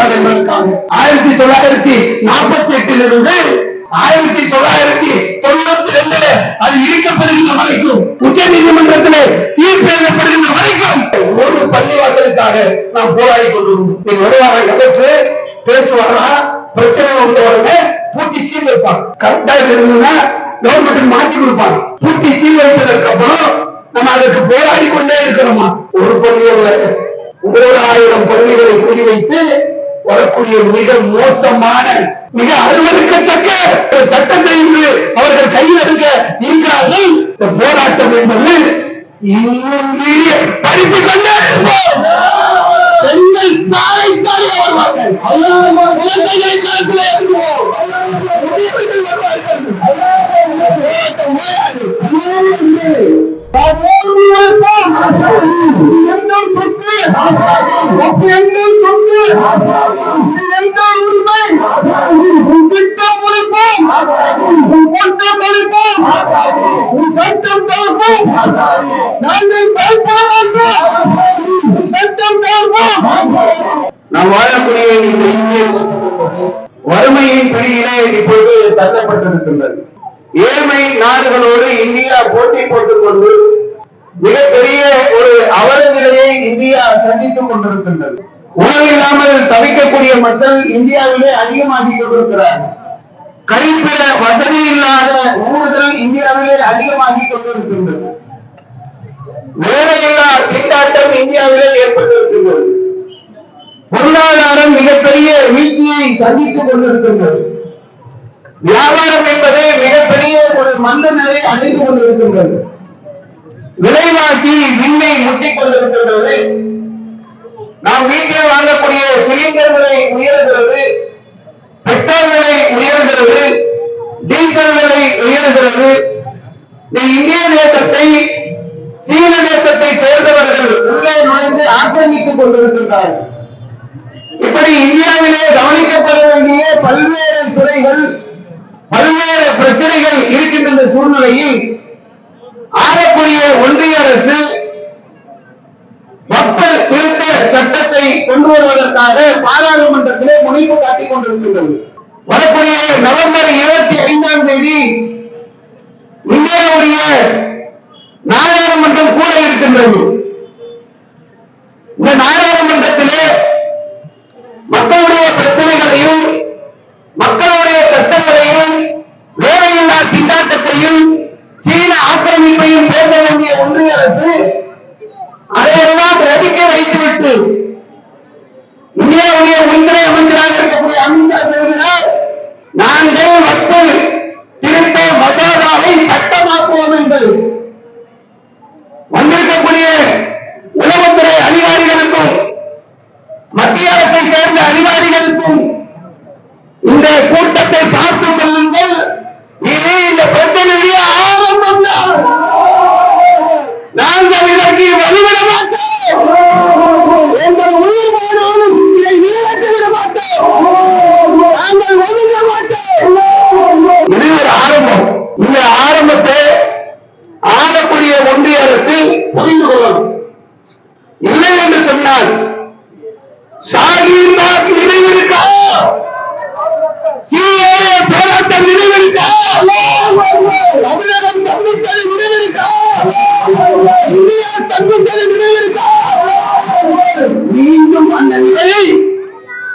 கூடாது என்பதற்காக 1948 1992 அது இடிக்கப்படுகின்ற வரைக்கும் உச்ச நீதிமன்றத்திலே தீர்ப்பு எழுதப்படுகின்ற வரைக்கும் ஒரு பள்ளிவாசலுக்காக நாம் போராடி கொண்டிருந்தோம். வருவாங்க கலெக்டர் பேசுவாரா, பிரச்சனை வந்த உடனே பூட்டி சீல் வைப்பாங்க. கரெக்டா இருந்ததுன்னா கவர்மெண்ட் மாற்றி கொடுப்பாங்க. பூட்டி சீல் வைத்ததற்கு அப்புறம் நம்ம அதற்கு போராடி கொண்டே இருக்கிறோமா? ஒரு பள்ளியில் 1000 பள்ளிகளை குறிவைத்து வரக்கூடிய மிக மோசமான மிக அருவருக்கத்தக்க சட்டத்தை அவர்கள் கையில் எடுக்க இருக்கிறார்கள். இந்த போராட்டம் என்பது இன்னும் படித்துக் கொண்டே பெண்கள் சாலை சாலை வருவார்கள். குழந்தைகளை களத்திலே இறங்குவோம். நாம் வாழக்கூடிய இந்த இந்திய வறுமையின் பிடியிலே இப்பொழுது தள்ளப்பட்டிருக்கின்றது. ஏழ்மை நாடுகளோடு இந்தியா போட்டி போட்டுக் கொண்டு மிகப்பெரிய ஒரு அவல நிலையை இந்தியா சந்தித்துக் கொண்டிருக்கின்றது. உணவில்லாமல் தவிக்கக்கூடிய மக்கள் இந்தியாவிலே அதிகமாகிக் கொண்டிருக்கிறார்கள். கழிப்பிட வசதி இல்லாத ஊர்கள் இந்தியாவிலே அதிகமாகிக் கொண்டிருக்கின்றது. வேலையில்லா திண்டாட்டம் இந்தியாவிலே ஏற்பட்டிருக்கின்றது. பொருளாதாரம் மிகப்பெரிய வீழ்ச்சியை சந்தித்துக் கொண்டிருக்கின்றது. வியாபாரம் என்பது மிகப்பெரிய ஒரு மந்த நிலை அடைந்து கொண்டிருக்கின்றது. விலைவாசி விண்ணை முட்டிக் கொண்டிருக்கின்றது. நாம் வீட்டில் வாங்கக்கூடிய சிலிண்டர் விலை உயர்கிறது, பெட்ரோல் விலை உயர்கிறது, டீசல் விலை உயர்கிறது. இந்திய தேசத்தை சீன தேசத்தை சேர்ந்தவர்கள் உள்ளே நுழைந்து ஆக்கிரமித்துக் கொண்டிருக்கின்றார்கள். இப்படி இந்தியாவிலே கவனிக்கப்பட வேண்டிய பல்வேறு துறைகள், பல்வேறு பிரச்சனைகள் இருக்கின்ற சூழ்நிலையில் ஆளக்கூடிய ஒன்றிய அரசு மக்கள் திருத்த சட்டத்தை கொண்டு வருவதற்காக பாராளுமன்றத்திலே முனைப்பு காட்டிக் கொண்டிருக்கின்றது. வரக்கூடிய நவம்பர் 25 இந்தியாவுடைய நாடாளுமன்றம் கூட இருக்கின்றது. இந்த நாடாளுமன்றத்திலே மக்களுடைய பிரச்சனைகளையும் மக்களுடைய கஷ்டங்களையும் வேலையில்லா திண்டாட்டத்தையும் சீன ஆக்கிரமிப்பையும் பேச வேண்டிய ஒன்றிய அரசு அதையெல்லாம் ரதிக்க வைத்துவிட்டு இந்தியாவுடைய உள்துறை அமைச்சராக இருக்கக்கூடிய அமித்ஷா பேசுகிறார், நாங்கள் மக்கள் திருத்த மசோதாவை சட்டமாக்குவோம் என்று. வந்திருக்கக்கூடிய உளவுத்துறை அதிகாரிகளுக்கும் மத்திய அரசை சேர்ந்த அதிகாரிகளுக்கும் இந்த கூட்டத்தை பார்த்துக் கொள்ளுங்கள். இது இந்த பிரச்சனையுடைய ஆரம்பம் தான். நாங்கள் இதற்கு வழிவிட மாட்டோம். எங்கள் உயிர் போனாலும் இதை விலக்கி விட மாட்டோம். நாங்கள் வழிவிட மாட்டோம். இது ஒரு ஆரம்பம். இந்த ஆரம்பத்தை ஆளக்கூடிய ஒன்றிய அரசு புரிந்து கொள்ளணும். இல்லை என்று சொன்னால் ஷாஹீன் பாக் நினைவிருக்கா, சிஏஏ போராட்டம் நினைவிருக்கா, தமிழகம் தம்பித்தலை நினைவிருக்கா, இந்தியா தம்பித்தலை நினைவிருக்கா, மீண்டும் அந்த நிலையை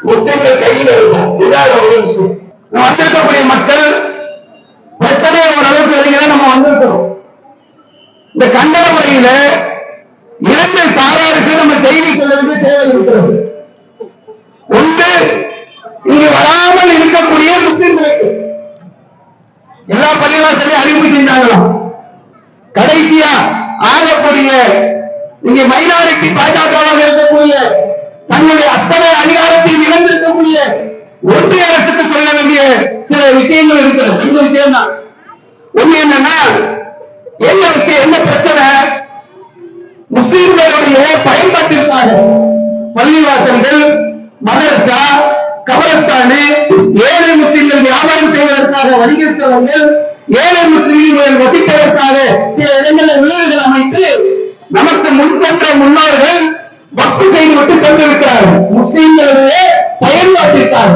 முஸ்லிம்கள் கையில் இருக்கும். இதாக ஒரு விஷயம். வந்திருக்கக்கூடிய மக்கள் பிரச்சனையை ஓரளவுக்கு வருகிறத நம்ம வந்திருக்கிறோம். இந்த கண்டன முறையில 2 சாராருக்கு நம்ம செய்தி சொல்ல வேண்டிய தேவை இருக்கிறது. ஒன்று, இங்கு வராமல் இருக்கக்கூடிய முஸ்லிம்களுக்கு எல்லா பள்ளிவாசலையும் அறிவிப்பு செஞ்சாங்களாம். கடைசியா ஆகக்கூடிய இங்கே மைனாரிட்டி பாஜகவாக இருக்கக்கூடிய தன்னுடைய அத்தனை அதிகாரத்தை இழந்திருக்கக்கூடிய ஒன்றிய அரசுக்கு சொல்ல வேண்டிய சில விஷயங்கள் இருக்கிறது. இந்த விஷயம் தான். ஒண்ணு என்னன்னா, என்ன விஷயம், என்ன பிரச்சனை, முஸ்லிம்களுடைய பயன்பாட்டிற்காக பள்ளிவாசல்கள், மதரசா, கபரஸ்தானு, ஏழை முஸ்லிம்கள் வியாபாரம் செய்வதற்காக வணிகஸ்தலங்கள், ஏழை முஸ்லிம்கள் வசிப்பதற்காக சில இடங்களில் வீடுகள் அமைத்து நமக்கு முன் சென்ற முன்னோர்கள் வக்ஃப் செய்துவிட்டு சென்றிருக்கிறார்கள். முஸ்லிம்களுடைய பயன்பாட்டிற்காக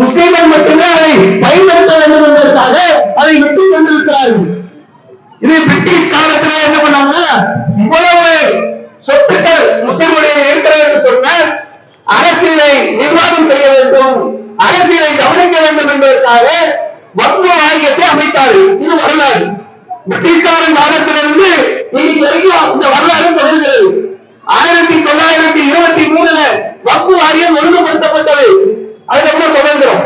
முஸ்லிம்கள் மட்டுமே அதை பயன்படுத்த வேண்டும் என்பதற்காக அதை விட்டு கொண்டிருக்கிறார்கள். இது பிரிட்டிஷ் காலத்துல என்ன பண்ணாங்க, இவ்வளவு சொத்துக்கள் முஸ்லிம்களுடைய இருக்கிறது என்று சொன்னால் அரசியலை நிர்வாகம் செய்ய வேண்டும், அரசியலை கவனிக்க வேண்டும் என்பதற்காக வக்ஃப் வாரியத்தை அமைத்தார்கள். இது வரலாறு. பிரிட்டிஷ்காரன் காலத்திலிருந்து இன்னைக்கு வரைக்கும் இந்த வரலாறு தொடர்கிறது. 1923 வக்ஃப் வாரியம் ஒழுங்குபடுத்தப்பட்டது. அதுக்கப்புறம் சுதந்திரம்.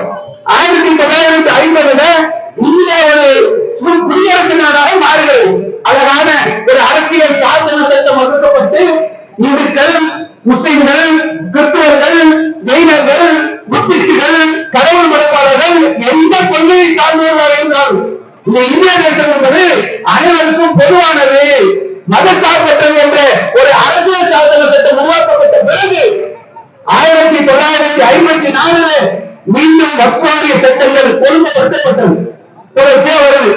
1950 இந்தியா ஒரு குடியரசு நாடாக மாறுகிறது. அழகான ஒரு அரசியல் சாசன சட்டம் வகுக்கப்பட்டு இந்துக்கள், முஸ்லிம்கள், கிறிஸ்தவர்கள், ஜெயினர்கள், புத்திஸ்டுகள், கடவுள் மறுப்பாளர்கள் எந்த கொள்கையை சார்ந்தவர்களாக இருந்தாலும் இந்த இந்திய தேசம் என்பது அனைவருக்கும் பொதுவானது, மதச்சார்பற்றது என்ற ஒரு அரசியல் சாசன சட்டம் உருவாக்கப்பட்ட பிறகு 1954 மீண்டும் வக்ஃப் வாரிய சட்டங்கள் ஒழுங்குபடுத்தப்பட்டது. தொடர்ச்சியா வருது.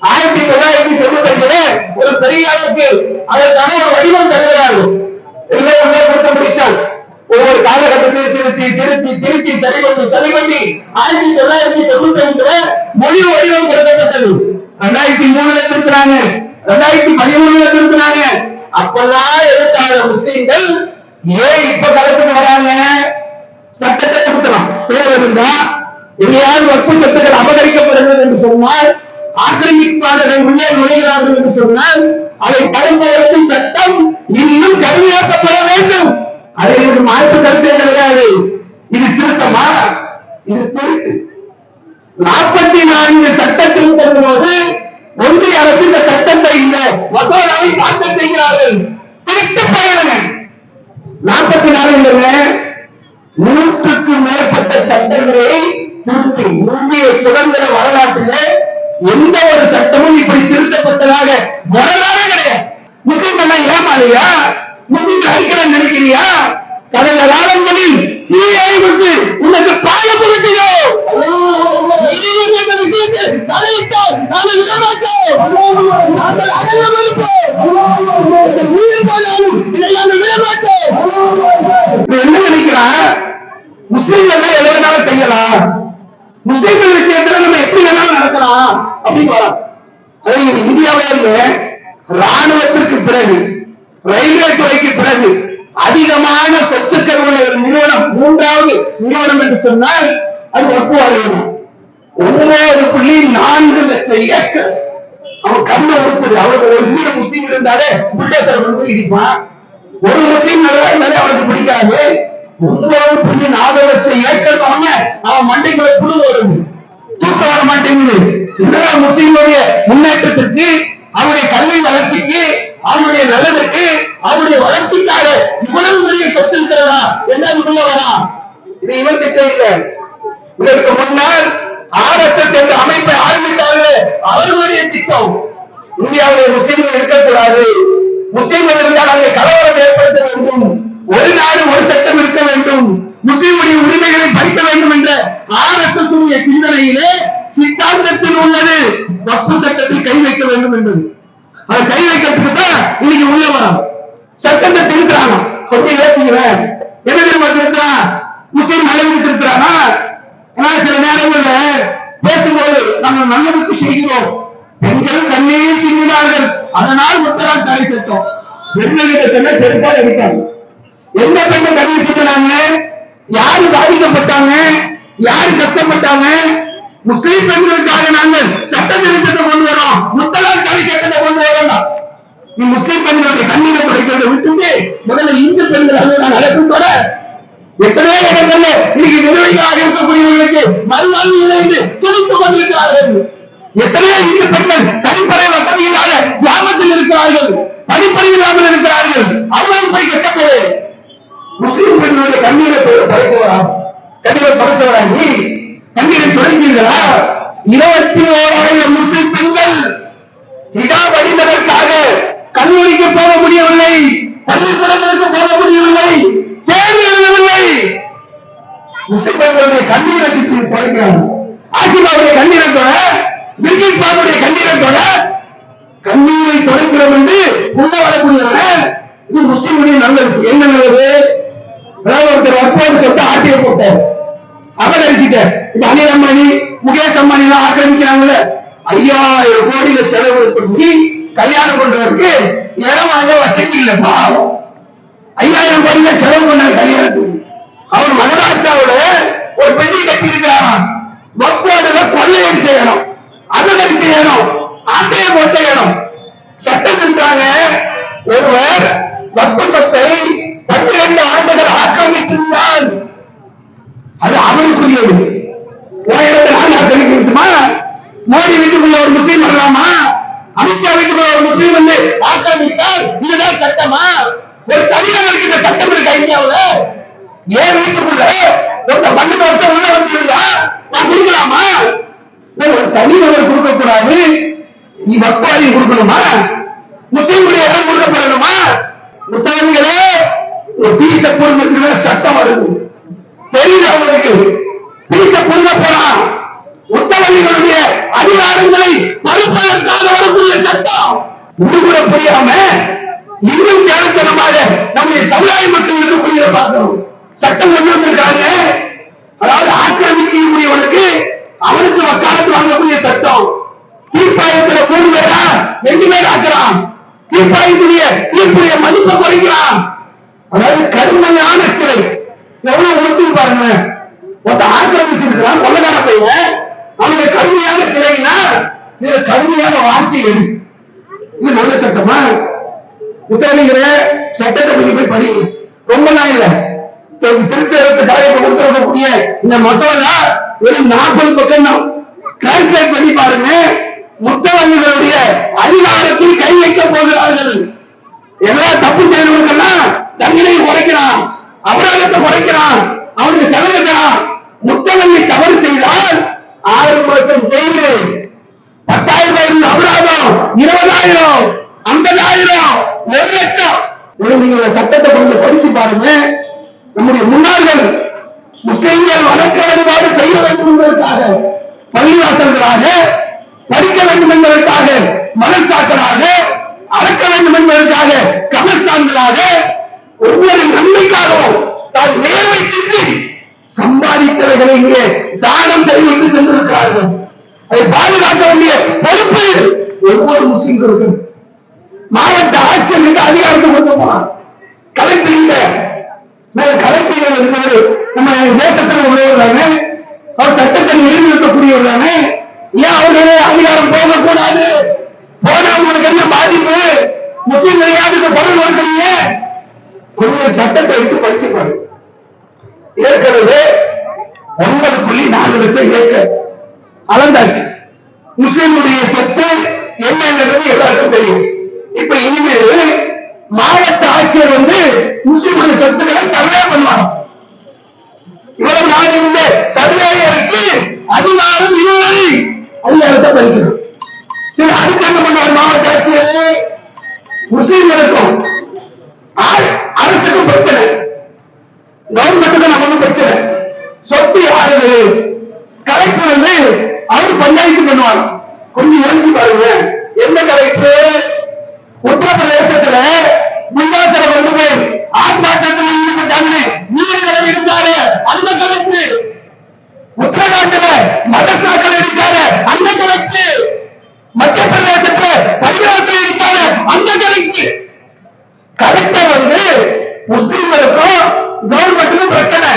1995 ஒரு பெரிய அளவுக்கு அதற்கான ஒரு வடிவம் தருகிறார்கள். எல்லாம் உள்ளே கொடுத்து முடிச்சால் ஒவ்வொரு காலகட்டத்தில் திருத்தி சரி பண்ணி 1995 மொழி வடிவம் கொடுக்கப்பட்டது. 2003 திருத்தினாங்க, 2013 திருத்தினாங்க. அப்பெல்லாம் எதிர்த்தாத முஸ்லிம்கள் ஏன் இப்ப களத்துக்கு வராங்க? சட்டத்தை திருத்தலாம், தேவை இருந்தா எங்கேயாவது வக்ஃப் சொத்துக்கள் அபகரிக்கப்படுகிறது என்று சொன்னால், ஆக்கிரமிப்பாளர்கள் உள்ளே நுழைகிறார்கள் என்று சொன்னால் அதை தடுப்பதற்கு சட்டம் இன்னும் கடுமையாக்கப்பட வேண்டும். அதை மாற்று கருத்தே கிடையாது. இது திருத்தமா? இது திருட்டு. 44 சட்ட திருத்தம் போது ஒன்றிய அரசு இந்த சட்டத்தை, இந்த மசோதாவை தாக்கல் செய்கிறார்கள். திருட்டு பயணங்கள் 44 100க்கும் மேற்பட்ட சட்டங்களை திருத்தி இந்திய சுதந்திர வரலாற்றிலே எந்த ஒரு சட்டமும் இப்படி திருத்தப்பட்டதாக வரலாறு கிடையாது. முஸ்லிம்கள் ஏமாறியா? முஸ்லிம்கள் அடிக்கணும் நினைக்கிறியா? கடந்த காலங்களில் சிஐ உனக்கு பாய புரட்டியோ தலையிட்டால் நாங்கள் விடமாட்டோம், நாங்கள் அகல மறுப்போம், உயிர் போனாலும் இதை நாங்கள் விடமாட்டோம். என்ன நினைக்கிறான்? முஸ்லிம்கள் எதை வேணாலும் செய்யலாம், முஸ்லிம்கள் விஷயத்துல நம்ம எப்படி வேணாலும் நடக்கலாம் அப்படின்னு வரும். அது இந்தியாவில ராணுவத்திற்கு பிறகு, ரயில்வே துறைக்கு பிறகு அதிகமான சொத்துக்கள் உள்ள நிறுவனம், 3வது நிறுவனம் என்று சொன்னால் அது வக்ஃப் வாரியம். 9.4 லட்சம் ஏக்கர் அவன் கண்ணை உறுத்துது. அவருக்கு ஒரு வீடு முஸ்லீம் இருந்தாலே புல்டோசர் வந்து இடிப்பான். ஒரு முஸ்லீம் நிறைய அவனுக்கு பிடிக்காது. 9.4 லட்சம் ஏக்கர் அவன் மண்டைக்குள்ள புழு வருது, தூக்க வர மாட்டேங்குது. இதெல்லாம் முஸ்லீமுடைய முன்னேற்றத்திற்கு, அவருடைய கல்வி வளர்ச்சிக்கு, அவருடைய நல்லதுக்கு, அவருடைய வளர்ச்சிக்காக இவ்வளவு பெரிய சொத்து இருக்கிறதா என்ன உள்ள வரா? இது இவன் திட்டம் இல்லை. இதற்கு முன்னால் RSS என்ற அமைப்பை ஆரம்பித்தார்கள், அவர்களுடைய திட்டம். இந்தியாவுடைய முஸ்லீம்கள் இருக்கக்கூடாது, முஸ்லீம்கள் இருந்தால் அங்கே கலவரம் ஏற்படுத்த வேண்டும், ஒரு நாடு ஒரு சட்டம் இருக்க வேண்டும், முஸ்லீமுடைய உரிமைகளை பறிக்க வேண்டும் என்ற RSS உடைய சிந்தனையிலே சித்தாந்தத்தில் உள்ளது வக்ஃப் சட்டத்தில் கை வைக்க வேண்டும் என்பது. அதை கை வைக்கிறதுக்கு தான் இன்னைக்கு உள்ள வரும். சட்டத்தை திருத்துறாங்க. கொஞ்சம் யோசிக்கிறேன், என்ன தெரியுமா திருத்துறான்? முஸ்லீம் அளவுக்கு திருத்துறானா? சில நேரங்களில் பேசும்போது நாங்கள் நல்லதுக்கு செய்கிறோம், பெண்கள் கண்ணீர் சிந்தினார்கள், அதனால் முத்தலாக் தடை சட்டம். பெண்கிட்ட சொன்ன செருப்பால் எடுத்தாங்க. எந்த பெண்ணை கண்ணீர் சிந்தினாங்க? யாரு பாதிக்கப்பட்டாங்க? யாரு கஷ்டப்பட்டாங்க? முஸ்லீம் பெண்களுக்காக நாங்கள் சட்ட திருத்தத்தை கொண்டு வரோம், முத்தலாக் தடை சட்டத்தை கொண்டு வரோம். நீ முஸ்லீம் பெண்களுடைய கண்ணீரை துடைக்கிறத விட்டுட்டு முதல்ல இந்து பெண்கள் அதுதான் அழைப்பத்தோட எத்தனையோ இடங்கள்ல இன்னைக்கு விதவைகளாக இருக்கக்கூடியவர்களுக்கு மறுவாழ்வு இணைந்து துடித்துக் கொண்டிருக்கிறார்கள். எத்தனையோ இந்து பெண்கள் தனிப்படை வசதி இல்லாத கிராமத்தில் இருக்கிறார்கள், படிப்பறிவு இல்லாமல் இருக்கிறார்கள். அவர்களும் போய் கட்டப்போது முஸ்லீம் பெண்களுடைய கண்ணீரை துடைக்கவரா? கண்ணீரை துடைச்சவரா? நீ கண்ணீரை துடைத்தீர்களா? 21,000 முஸ்லிம் பெண்கள் ஹிஜாப் அணிந்ததற்காக கல்லூரிக்கு போக முடியவில்லை, பள்ளிக்கூடங்களுக்கு போக முடியவில்லை, தேர்வு எழுதவில்லை. முஸ்லிம் பெண்களுடைய கண்ணீரை சுற்றி துடைக்கிறாங்க. ஆசிபாவுடைய கண்ணீரத்தோட, பிரிட்டிஷ் பாருடைய கண்ணீரத்தோட கண்ணீரை துடைக்கிறோம் என்று உள்ள வரக்கூடியவன் இது முஸ்லிமுடைய நல்லது. என்ன நல்லது? அதாவது ஒருத்தர் வற்போடு சொத்து ஆட்டிய போட்டார், அபகரிச்சுட்ட. இப்ப அனில் அம்பானி, முகேஷ் அம்பானி எல்லாம் ஆக்கிரமிக்கிறாங்கல்ல, 5000 கோடியில செலவு பண்ணி கல்யாணம் பண்றதுக்கு இடம் வாங்க வசதி இல்லை. பாவம் 5000 கோடியில செலவு பண்ண கல்யாணத்துக்கு. அவர் மகாராஷ்டிராவோட ஒரு பெண்ணை கட்டி இருக்கிறாராம். வக்போர்டுல கொள்ளையடிச்ச இடம், அபகரிச்ச இடம், ஆட்டைய போட்ட இடம். சட்டம் இருந்தாங்க, ஒருவர் வக்பு சொத்தை 12 ஆண்டுகள் ஆக்கிரமித்திருந்தால் அது அவருக்குரியது. இடத்தை நான் ஆக்கிரமிக்கணுமா? மோடி வீட்டுக்குள்ள ஒரு முஸ்லீம் வரலாமா? அமித்ஷா வீட்டுக்குள்ள ஒரு முஸ்லீம் வந்து ஆக்கிரமித்தால் இதுதான் சட்டமா? ஒரு தனிநபருக்கு இந்த சட்டம் இருக்க இந்தியாவுல? ஏன் வீட்டுக்குள்ள ஒரு 12 வருஷம் உள்ள வச்சிருந்தா நான் கொடுக்கலாமா? ஒரு தனிநபர் கொடுக்க கூடாது, வக்பாரி கொடுக்கணுமா? முஸ்லீம்களுடைய இடம் கொடுக்கப்படணுமா? முத்தவங்களே, ஒரு பீச பொருளுக்கு சட்டம் வருது தெரியுது அவங்களுக்கு. பீச பொருள போறான் முத்தவள்ளிகளுடைய அதிகாரங்களை மறுப்பதற்காக வரக்கூடிய சட்டம். இது கூட புரியாம இன்னும் கேவலத்தனமாக நம்முடைய சமுதாய மக்கள் இருக்கக்கூடிய பார்க்கிறோம். சட்டம் கொண்டு வந்திருக்காங்க. அதாவது ஆக்கிரமிக்கக்கூடியவனுக்கு அவனுக்கு வக்காலத்து வாங்கக்கூடிய சட்டம். தீர்ப்பாயத்துல 3 பேரா 2 பேர் ஆக்கலாம். தீர்ப்பாயத்துடைய தீர்ப்புடைய மதிப்பை குறைக்கிறான். அதாவது கடுமையான சிறை. எவ்வளவு ஒருத்தர் பாருங்க, ஒருத்த ஆக்கிரமிச்சிருக்கிறான் கொள்ளக்கார பையன், அவனுக்கு கடுமையான சிறைனா இதுல கடுமையான வார்த்தைகள். இது நல்ல சட்டமா? புத்தகங்கிற சட்டத்தை பற்றி போய் படி. ரொம்ப நாள் இல்ல, திருத்தரத்து தலைப்பு கொடுத்திருக்கக்கூடிய இந்த மசோதா ஒரு 40 பக்கம் தான். டிரான்ஸ்லேட் பண்ணி பாருங்க. முத்தவங்களுடைய அதிகாரத்தில் கை வைக்க போகிறார்கள். எல்லா தப்பு செய்யறவர்கள்லாம் தண்டனை குறைக்கிறான், அபராதத்தை குறைக்கிறான், அவனுக்கு செலவிக்கிறான். முத்தவங்கை தவறு செய்தால் 6 வருஷம் ஜெயிலு, 10,000 அபராதம், 20,000, 50,000, 1 லட்சம். நீங்க சட்டத்தை கொஞ்சம் படிச்சு பாருங்க. நம்முடைய முன்னாள்கள் முஸ்லிம்கள் வழக்க வழிபாடு செய்ய வேண்டும் என்பதற்காக, பள்ளிவாசல்களாக படிக்க வேண்டும் என்பதற்காக, மதச்சாக்களாக அடக்க வேண்டும் என்பதற்காக, கபர்ஸ்தான்களாக, ஒவ்வொரு நன்மைக்காகவும் தான் நேர்வை செஞ்சு சம்பாதித்தவர்களை இங்கே தானம் செய்து சென்றிருக்கிறார்கள். அதை பாதுகாக்க வேண்டிய பொறுப்பு ஒவ்வொரு முஸ்லிம்களுக்கும். மாவட்ட ஆட்சியர் என்ற அதிகாரத்தை கொண்டு போனார். கலெக்டர் கலெக்டர் இருந்தவர் நம்ம தேசத்தில் உள்ளவர்களான அவர் சட்டத்தை நிறுவனக்கூடியவர்களான ஏன் அவர்களே அதிகாரம் போகக்கூடாது? போனா உங்களுக்கு என்ன பாதிப்பு? முஸ்லிம் யாருக்கு பொருள் கொடுக்கிறீங்க? கொஞ்சம் சட்டத்தை எடுத்து படிச்சுப்பாரு. ஏற்கனவே 9.4 லட்சம் ஏக்கர் அளந்தாச்சு. முஸ்லிமுடைய சொத்து என்னங்கிறது எல்லாருக்கும் தெரியும். இப்ப இனிமேல் மாவட்ட ஆட்சியர் வந்து முஸ்லிமுடைய சொத்துக்களை சர்வே பண்ணுவாங்க. இவ்வளவு நாள் இந்த சர்வேயருக்கு அதிகாரம் இல்லை, அதிகாரத்தை பறிக்கிறது. சரி, அடுத்து என்ன பண்ணுவார் மாவட்ட ஆட்சியர்? முஸ்லிம்களுக்கும் அரசுக்கும் பிரச்சனை, கவர்மெண்ட்டுக்கும் நமக்கு பிரச்சனை. சொத்து யாரு? கலெக்டர் வந்து அவர் பஞ்சாயத்து பண்ணுவாங்க. கொஞ்சம் யோசிச்சு பாருங்க. எந்த கலெக்டர்? உத்தரப்பிரதேசத்துல முன்வாசல கொண்டு போய் ஆர்ப்பாட்டத்தில் ஈடுபட்டாங்க, வீடுகளை இடிச்சாரு அந்த கலெக்டர். உத்தரகாண்ட்ல மதரசாக்கள் இடிச்சாரு அந்த கலெக்டர். மத்திய பிரதேசத்துல பள்ளிவாசல் இடிச்சாரு அந்த கலெக்டர். கலெக்டர் வந்து முஸ்லிம்களுக்கும் கவர்மெண்ட்டுக்கும் பிரச்சனை.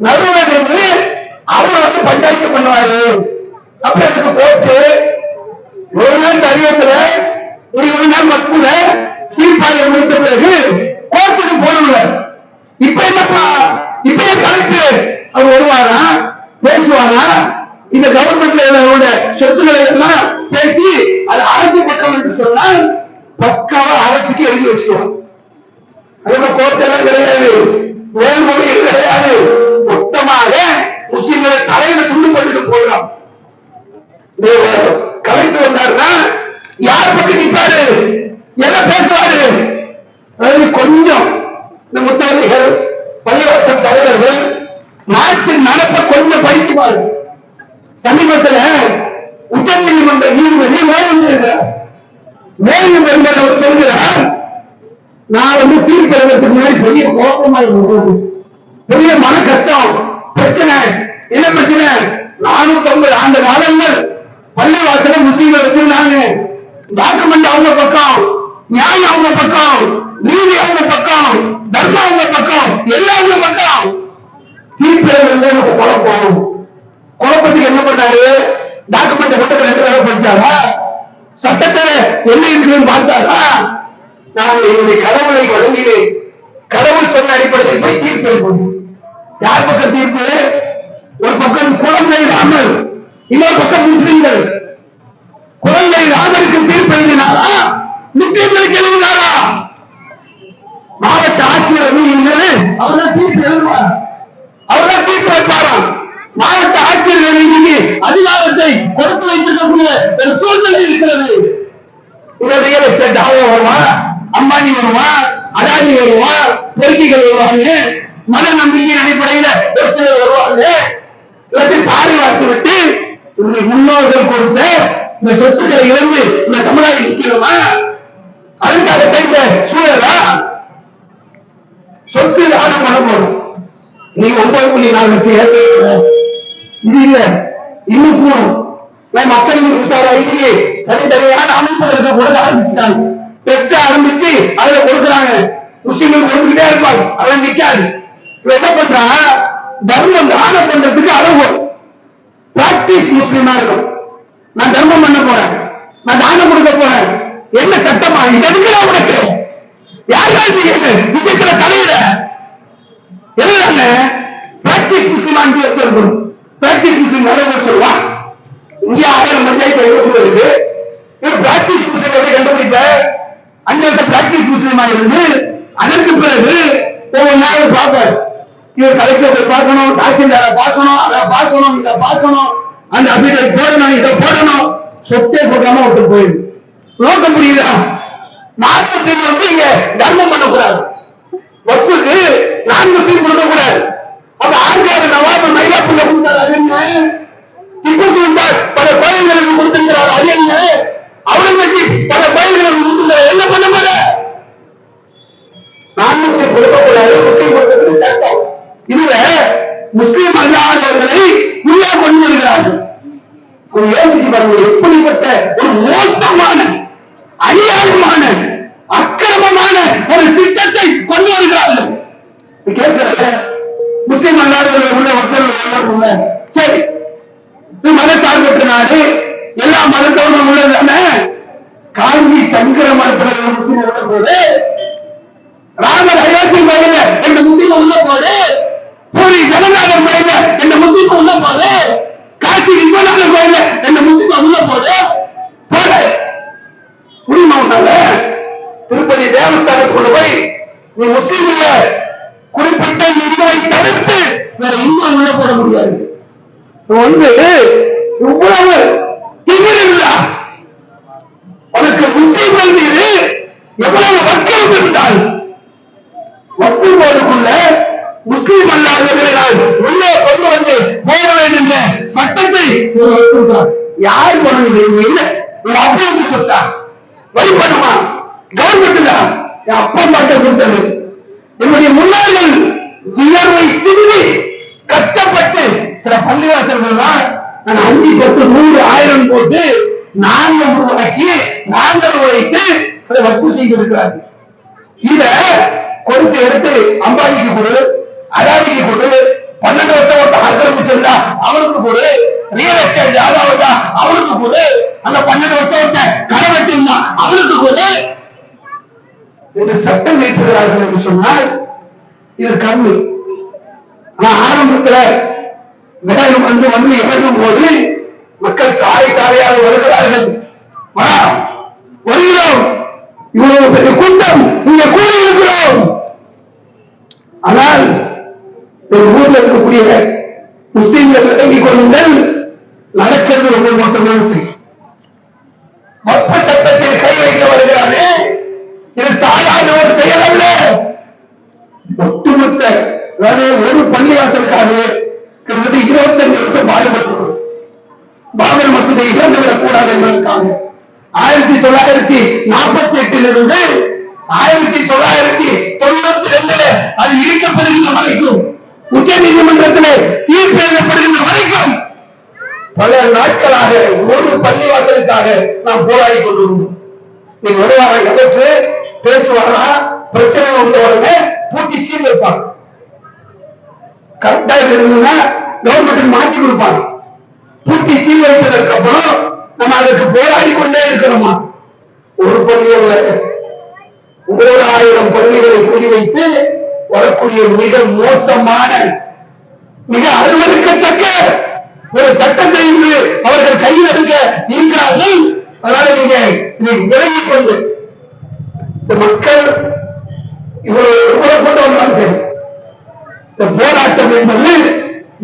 நடுவில் இருந்து அவர் வந்து பஞ்சாயத்து பண்ணுவாரு. அப்புறம் அதுக்கு கோர்ட்டு ஒரு நாள் சரியத்துல ஒரு நாள் மக்குல தீர்ப்பாயம் முடித்த பிறகு கோர்ட்டுக்கு போடுவார். இப்ப என்னப்பா, இப்ப கலெக்டர் அவர் வருவாரா, பேசுவாரா? இந்த கவர்மெண்ட்ல சொத்துக்களை எல்லாம் பேசி அது அரசு பக்கம் என்று சொன்னால் பக்காவா அரசுக்கு எழுதி வச்சுக்குவாங்க. அதோட கோர்ட்டெல்லாம் கிடையாது, மேல்மொழிகள் கிடையாது. மொத்தமாக முஸ்லிம்களை தலையில துண்டு போட்டுட்டு போயிடும். கலெக்டர் வந்தாருன்னா யார் பக்கம் நிற்பாரு, என்ன பேசுவாரு? அதாவது கொஞ்சம் இந்த முத்தவள்ளிகள், பள்ளிவாசல் தலைவர்கள் நாட்டின் நடப்ப கொஞ்சம் படிச்சு பாருங்க. சமீபத்தில் உச்ச நீதிமன்ற நீதிபதி மேலும் அவர் சொல்கிறார், நான் வந்து தீர்ப்பு எழுதுறதுக்கு முன்னாடி பெரிய கோபமா இருந்தது, பெரிய மன கஷ்டம், பிரச்சனை, என்ன பிரச்சனை? 450 ஆண்டு காலங்கள் பள்ளிவாசல முஸ்லீம்கள் வச்சிருந்தாங்க. டாக்குமெண்ட் அவங்க பக்கம், நியாயம் அவங்க பக்கம், நீதி அவங்க பக்கம், தர்மம் அவங்க பக்கம், எல்லாம் அவங்க பக்கம். தீர்ப்பு குழப்பம். குழப்பத்துக்கு என்ன பண்ணாரு? டாக்குமெண்ட் மட்டும் 2 தடவை படிச்சாரா? சட்டத்துல என்ன இருக்குன்னு பார்த்தாரா? நான் என்னுடைய கடவுளை வழங்கினேன், கடவுள் சொன்ன அடிப்படையில் போய் தீர்ப்பு எழுப்பணும். யார் பக்கம் தீர்ப்பு? ஒரு பக்கம் குழந்தை ராமர், இன்னொரு பக்கம் முஸ்லிம்கள். குழந்தை ராமருக்கு தீர்ப்பு எழுதினாரா? முஸ்லிம்களுக்கு எழுதினாரா? மாவட்ட ஆட்சியர் அவர்தான் தீர்ப்பு எழுதுவார், அவர்தான் தீர்ப்பு வைப்பாராம். மாவட்ட ஆட்சியர்கள் இன்னைக்கு அதிகாரத்தை கொடுத்து வைத்திருக்கக்கூடிய ஒரு சூழ்நிலை இருக்கிறது. ரியல் எஸ்டேட் ஆகும் வருவான், அம்பானி வருவான், அதானி வருவான், பெருக்கிகள் வருவாங்க, மத நம்பிக்கையின் அடிப்படையில ஒரு சிலர் வருவாங்க. எல்லாத்தையும் தாரி வார்த்து விட்டு முன்னோர்கள் கொடுத்த இந்த சொத்துக்களை இழந்து இந்த சமுதாயம் நிற்கிறோமா? அதுக்காக இந்த சூழலா? சொத்து தானம் பண்ண போறோம். நீ 9.4 லட்சம் இது இல்ல, இன்னும் கூடும். மக்களுக்கு விசாரிச்சு தனித்தனியான அமைப்புகளுக்கு கொடுக்க ஆரம்பிச்சுட்டாங்க. டெஸ்ட் ஆரம்பிச்சு அதுல கொடுக்குறாங்க. முஸ்லிம்கள் கொடுத்துக்கிட்டே இருப்பாங்க, அதெல்லாம் நிக்காது. என்ன பண்றா? தர்மம் தானம் பண்றதுக்கு அளவு பிராக்டிஸ் முஸ்லிமா இருக்கும். நான் தர்மம் பண்ண போறேன், நான் தானம் கொடுக்க போறேன். என்ன சட்டமா இது? உனக்கு யார்கள் விஷயத்துல தலையிட என்ன? பிராக்டிஸ் முஸ்லிமா இருக்கணும். பிராக்டிஸ் முஸ்லிம் நிறைய சொல்லுவான். இங்கே 1000 பஞ்சாயத்து இருக்கு. பிராக்டிஸ் முஸ்லிம் எப்படி கண்டுபிடிப்ப? 5 வருஷம் பிராக்டிஸ் முஸ்லிமா இருந்து அதற்கு பிறகு ஒவ்வொரு நாளும் பார்ப்பார். இவர் கலெக்டர் போய் பார்க்கணும், தாசில்தாரை பார்க்கணும், அதை பார்க்கணும், இதை பார்க்கணும், அந்த அபிடேட் போடணும், இதை போடணும். சொத்தே போடாம ஒருத்தர் போயிடும். நோக்க முடியுதா? நான் முஸ்லீம் வந்து இங்க தர்மம் பண்ணக்கூடாது, வக்ஃபுக்கு நான் முஸ்லீம் கொடுக்கக்கூடாது. அப்ப ஆங்கார நவாபு மயிலாப்பூர்ல கொடுத்தாரு, அது என்ன? திப்பு சுல்தான் பல கோயில்களுக்கு கொடுத்திருக்கிறார், அது என்ன? அவுரங்கசீப் பல கோயில்களுக்கு கொடுத்திருக்கிறார், என்ன பண்ண போற? நான் முஸ்லீம் கொடுக்கக்கூடாது, முஸ்லீம் கொடுக்கிறது சட்டம். இதுல முஸ்லீம் அல்லாதவர்களை உள்ளே கொண்டு வருகிறார்கள். கொஞ்சம் யோசிச்சு பாருங்க, எப்படிப்பட்ட ஒரு மோசமான அநியாயமான அக்கிரமமான ஒரு திட்டத்தை கொண்டு வருகிறார்கள். கேட்கிறத முஸ்லீம் அல்லாதவர்கள் உள்ள மக்கள் சரி, மதசார்பற்ற நாடு, எல்லா மதத்தவர்களும் உள்ளதான. காஞ்சி சங்கர மதத்தவர்கள் முஸ்லீம் உள்ள போது, ராமர் அயோத்தி மலையில என்ற முஸ்லீம் உள்ள போது, பூரி ஜெகநாதர் மலையில என்ற முஸ்லீம் உள்ள போது, காசி விஸ்வநாதர் கோயில என்ற முஸ்லீம் உள்ள போது போல முடியுமா? உன்னால திருப்பதி தேவஸ்தானத்துக்குள்ள போய் நீ முஸ்லீம் இல்ல குறிப்பிட்ட இந்துவை தடுத்து வேற இந்து உள்ள போட முடியாது. இவ்வளவு திமிர் இருந்தா உனக்கு முஸ்லீம்கள் மீது எவ்வளவு வக்கம் இருந்தால் வக்கு போதுக்குள்ள முஸ்லீம் அல்லாதவர்களால் உள்ளே கொண்டு வந்து போட வேண்டும் என்ற சட்டத்தை வச்சிருக்கிறார். யார் பண்ணுவது? என்ன ஒரு அப்பாவுக்கு சொத்தா? வழிபடுமா? கவர்மெண்ட் தான் என் அப்பா பாட்டை கொடுத்தது. என்னுடைய முன்னோர்கள் வியர்வை சிந்தி கஷ்டப்பட்டு சில பள்ளிவாசல்கள் தான் நான் 5, 10, 100, 1000 போட்டு நாங்கள் உருவாக்கி நாங்கள் உழைத்து அதை வக்கு செய்திருக்கிறார்கள். இத கொடுத்து எடுத்து அம்பானிக்கு கொடு, அதானிக்கு கொடு, 12 வருஷம் ஆக்கிரமிச்சிருந்தா அவனுக்கு கொடு, ரியல் எஸ்டேட் ஜாதாவதா அவனுக்கு கொடு, அந்த 12 வருஷத்தை கடை வச்சிருந்தா அவனுக்கு கொடு என்று சட்டம் வைக்கிறார்கள் என்று சொன்னால் இது கம்மி. ஆனா ஆரம்பத்தில் விடயம் வந்து இறங்கும் போது மக்கள் சாலை சாலையாக வருகிறார்கள். வருகிறோம், இவ்வளவு பெரிய கூட்டம் இங்க கூடி இருக்கிறோம். ஆனால் ஊர்ல இருக்கக்கூடிய முஸ்லீம்கள் விளங்கிக் கொள்ளுங்கள், நடக்கிறது ரொம்ப மோசமான செய்தி. வக்ஃப் சட்டத்தில் கை வைக்க வருகிறானே, இது சாதாரண ஒரு செயல் அல்ல. ஒட்டுமொத்த ஒரு பள்ளிவாசலுக்காக கிட்டத்தட்ட 25 வருஷம் பாடுபட்டு பாபர் மசூதியை இழந்துவிடக் கூடாது என்பதற்காக 1948 இருந்து 1992 அது இடிக்கப்படுகின்ற வரைக்கும் உச்ச நீதிமன்றத்திலே தீர்ப்பு எழுதப்படுகின்ற வரைக்கும் பல நாட்களாக ஒரு பள்ளிவாசலுக்காக நாம் போராடி கொண்டிருந்தோம். நீங்க வருவாரா கலெக்டர் பேசுவாரா, பிரச்சனை வந்த உடனே பூட்டி சீல் வைப்பாங்க. கரெக்டா இருந்ததுன்னா கவர்மெண்ட் மாற்றி கொடுப்பாங்க. பூட்டி சீல் வைத்ததற்கு அப்புறம் நம்ம அதுக்கு போராடி கொண்டே இருக்கிறோமா? ஒரு பள்ளியில் 1000 பள்ளிகளை குறிவைத்து வரக்கூடிய மிக மோசமான, மிக அருவருக்கத்தக்க ஒரு சட்டத்தை இன்று அவர்கள் கையில் எடுக்க இருக்கிறார்கள். அதனால நீங்க இதை விலகிக் கொண்டு இந்த மக்கள் இவ்வளவு கொண்டு வந்தாலும் சரி, இந்த போராட்டம் என்பது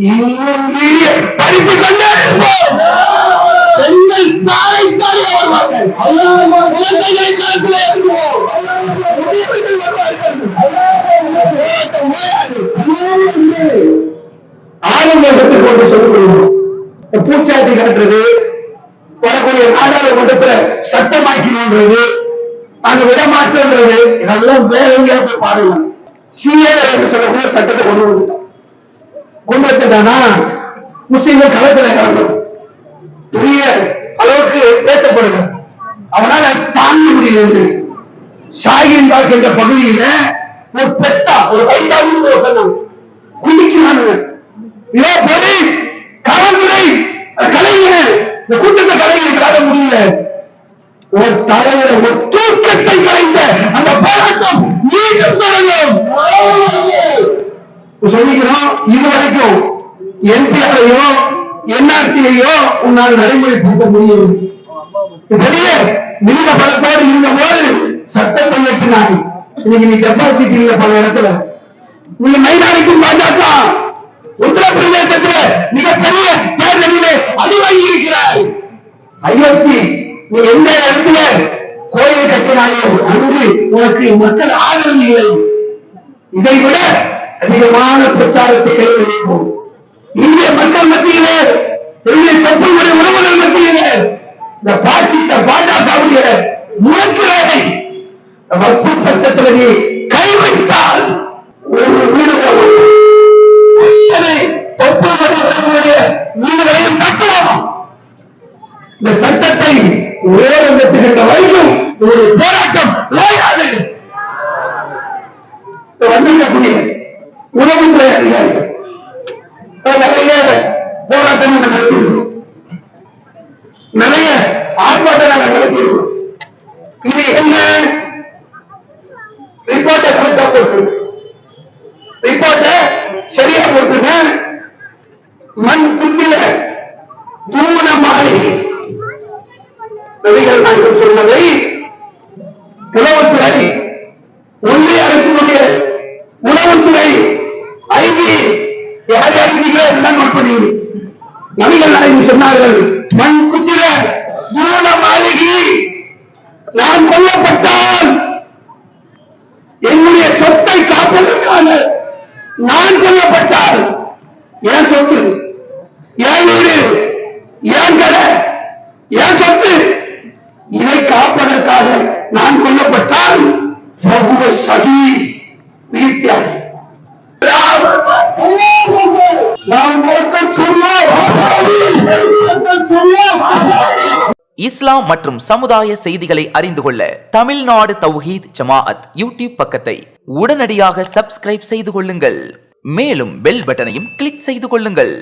இன்னும் படித்துக் கொண்டே பெண்கள் சாலை சாலை வருவார்கள், குழந்தைகளை களத்திலே இறங்குவோம், முதியவர்கள் வருவார்கள், ஆளுநருக்கு கொண்டு சொல்லுவோம். பூச்சாட்டி காட்டுறது, வரக்கூடிய நாடாளுமன்றத்துல சட்டமாக்கின்றது, அங்க விடமாற்றது, இதெல்லாம் வேற எங்கேயா போய் பாருங்க. சிஏ என்று சொல்லக்கூடிய சட்டத்தை கொண்டு வந்துட்டானா முஸ்லீம்கள் களத்துல இறங்கணும், பெரிய அளவுக்கு பேசப்படுது. அவனால தாங்க முடியாது. ஷாகின் பாக் என்ற பகுதியில ஒரு பெத்தா ஒரு வயசாக குடிக்கிறானுங்க. இதோ போலீஸ், காவல்துறை, கலைஞர் இந்த கூட்டத்தை கலைஞர்களால முடியல. ஒரு தலைவர் ஒரு தூக்கத்தை கலைந்த அந்த போராட்டம் மீண்டும் தொடரும். சொல்லிக்கிறோம், இதுவரைக்கும் என்பிஆரையோ என்ஆர்சியையோ உன்னால் நடைமுறைப்படுத்த முடியும். பெரிய மிக பலத்தோடு இருந்த போது சட்டத்தை வெட்டினாய். இன்னைக்கு நீ டெபாசிட் இல்ல பல இடத்துல. நீங்க மைனாரிட்டி பாஜக உத்தரப்பிரதேசத்தில் மிகப்பெரிய தேர்தலிலே அடிவாங்கி இருக்கிறாய். அயோத்தி நீ எந்த இடத்துல கோயில் கட்டினாயோ அங்கு உனக்கு மக்கள் ஆதரவு இல்லை. இதை விட அதிகமான பிரச்சாரத்தை கைவிடுவோம். இந்திய மக்கள் மத்தியிலே, இந்திய தப்புமுறை உறவுகள் மத்தியிலே இந்த பாசிச பாஜகவுடைய முயற்சிகளை வக்பு சட்டத்தில் நீ கை வைத்தால் ஒரு வீடு வீடுகளையும் கட்டுவோம். இந்த சட்டத்தை உயர்த்துகின்ற வரைக்கும் ஒரு போராட்டம் ஓயாது. வந்திருக்கக்கூடிய உணவுத்துறை அதிகாரிகள் நிறைய போராட்டம் நடத்தியிருக்கிறோம், நிறைய ஆர்ப்பாட்டம் நடத்தியிருக்கிறோம். இது என்ன ரிப்போர்ட்டை கரெக்டா போட்டு, ரிப்போர்ட்டை சரியா போட்டுங்க. மண் குத்தில தூண மாளிகை நபிகள் நாயகம் சொன்னதை உணவுத்துறை, ஒன்றிய அரசினுடைய உணவுத்துறை ஐடி யார் யாருக்கீங்களோ எல்லாம் நோட் பண்ணுவீங்க. நபிகள் நாயகம் சொன்னார்கள், மண் குத்தில தூண மாளிகை, நான் கொல்லப்பட்டால் என்னுடைய சொத்தை காப்பதற்கான, நான் கொல்லப்பட்டால் என் சொத்து, என் வீடு, என் கடை, என் சொத்து, இதை காப்பதற்காக நான் கொல்லப்பட்டால் சகி வீழ்த்தியாகி இஸ்லாம் மற்றும் சமுதாய செய்திகளை அறிந்து கொள்ள தமிழ்நாடு தௌஹீத் ஜமாஅத் யூடியூப் பக்கத்தை உடனடியாக சப்ஸ்கிரைப் செய்து கொள்ளுங்கள். மேலும் பெல் பட்டனையும் கிளிக் செய்து கொள்ளுங்கள்.